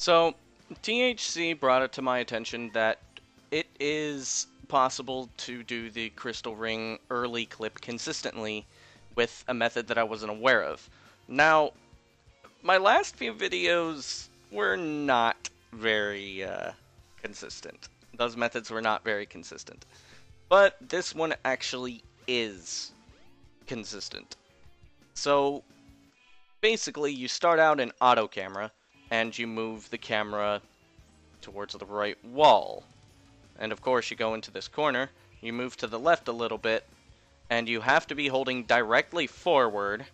So, THC brought it to my attention that it is possible to do the crystal ring early clip consistently with a method that I wasn't aware of. Now, my last few videos were not very consistent. Those methods were not very consistent. But this one actually is consistent. So, basically, you start out in auto camera, and you move the camera towards the right wall. And of course, you go into this corner, you move to the left a little bit, and you have to be holding directly forward,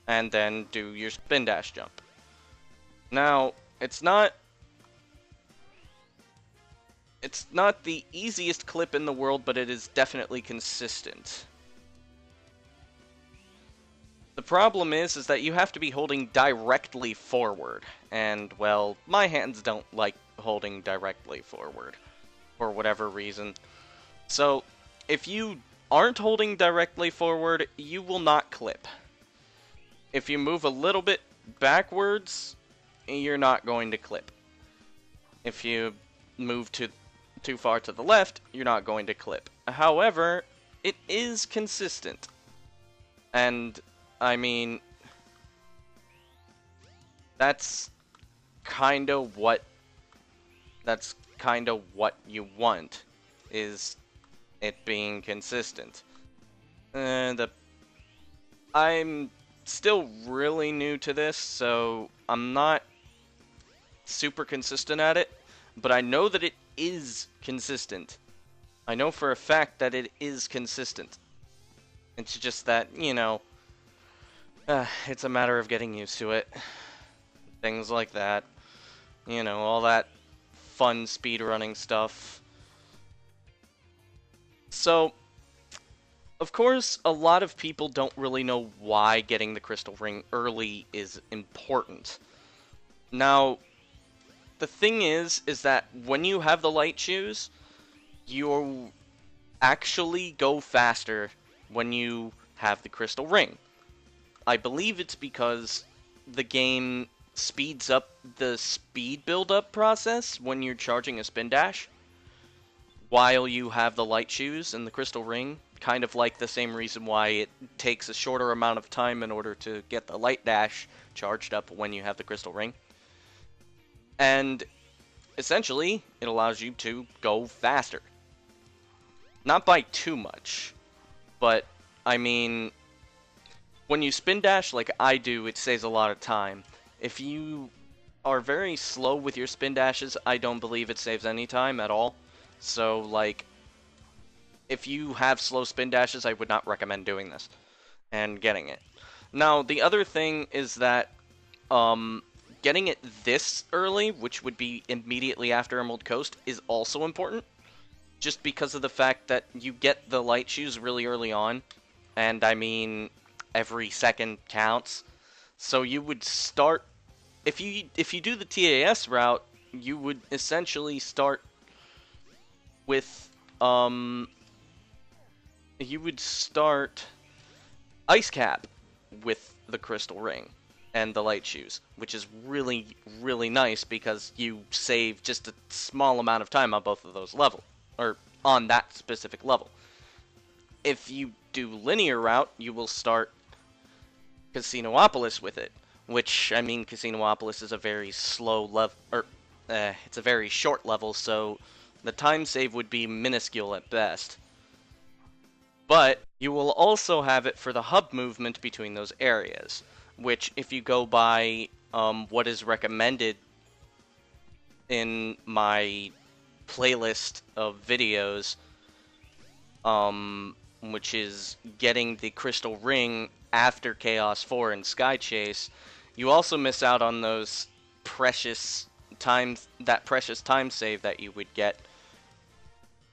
and then do your spin dash jump. Now, it's not the easiest clip in the world, but it is definitely consistent. The problem is that you have to be holding directly forward, and, well, my hands don't like holding directly forward, for whatever reason. So, if you aren't holding directly forward, you will not clip. If you move a little bit backwards, you're not going to clip. If you move too far to the left, you're not going to clip. However, it is consistent. And I mean, that's kind of what you want, is it being consistent. And I'm still really new to this, so I'm not super consistent at it, but I know that it is consistent. I know for a fact that it is consistent. It's just that, you know, it's a matter of getting used to it. Things like that. You know, all that fun speedrunning stuff. So, of course, a lot of people don't really know why getting the crystal ring early is important. Now, the thing is that when you have the light shoes, you actually go faster when you have the crystal ring. I believe it's because the game speeds up the speed build-up process when you're charging a spin dash while you have the light shoes and the crystal ring, kind of like the same reason why it takes a shorter amount of time in order to get the light dash charged up when you have the crystal ring. And essentially, it allows you to go faster. Not by too much, but I mean, when you spin dash like I do, it saves a lot of time. If you are very slow with your spin dashes, I don't believe it saves any time at all. So, like, if you have slow spin dashes, I would not recommend doing this and getting it. Now, the other thing is that getting it this early, which would be immediately after Emerald Coast, is also important. Just because of the fact that you get the light shoes really early on. And, I mean, every second counts. So you would start, if you do the TAS route, you would essentially start with Ice Cap with the crystal ring and the light shoes, which is really, really nice because you save just a small amount of time on both of those levels, or on that specific level. If you do linear route, you will start Casinopolis with it, which, I mean, Casinopolis is a very slow level, or it's a very short level, so the time save would be minuscule at best. But you will also have it for the hub movement between those areas, which, if you go by what is recommended in my playlist of videos, which is getting the crystal ring after Chaos 4 and Sky Chase, you also miss out on those precious times, that precious time save that you would get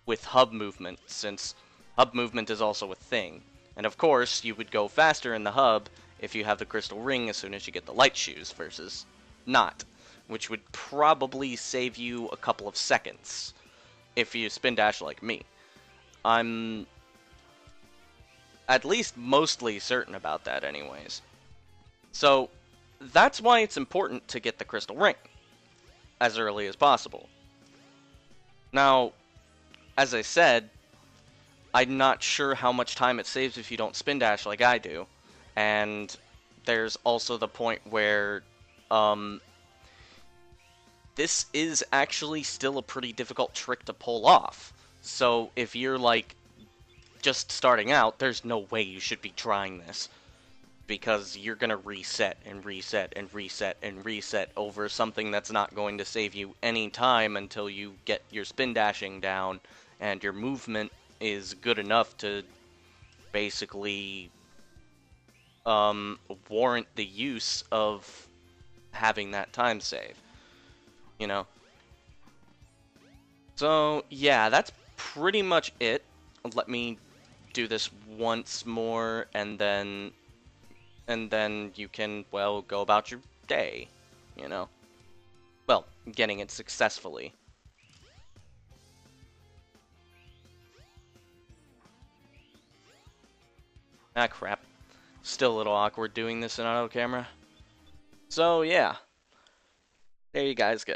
with hub movement, since hub movement is also a thing. And of course, you would go faster in the hub if you have the crystal ring as soon as you get the light shoes versus not, which would probably save you a couple of seconds if you spin dash like me. I'm at least mostly certain about that anyways. So, that's why it's important to get the crystal ring as early as possible. Now, as I said, I'm not sure how much time it saves if you don't spin dash like I do. And there's also the point where this is actually still a pretty difficult trick to pull off. So if you're like just starting out, there's no way you should be trying this, because you're gonna reset and reset and reset and reset over something that's not going to save you any time until you get your spin dashing down and your movement is good enough to basically warrant the use of having that time save, you know? So, yeah, that's pretty much it. Let me do this once more, and then you can, well, go about your day, you know? Well, getting it successfully. Ah, crap. Still a little awkward doing this in auto camera. So, yeah. There you guys go.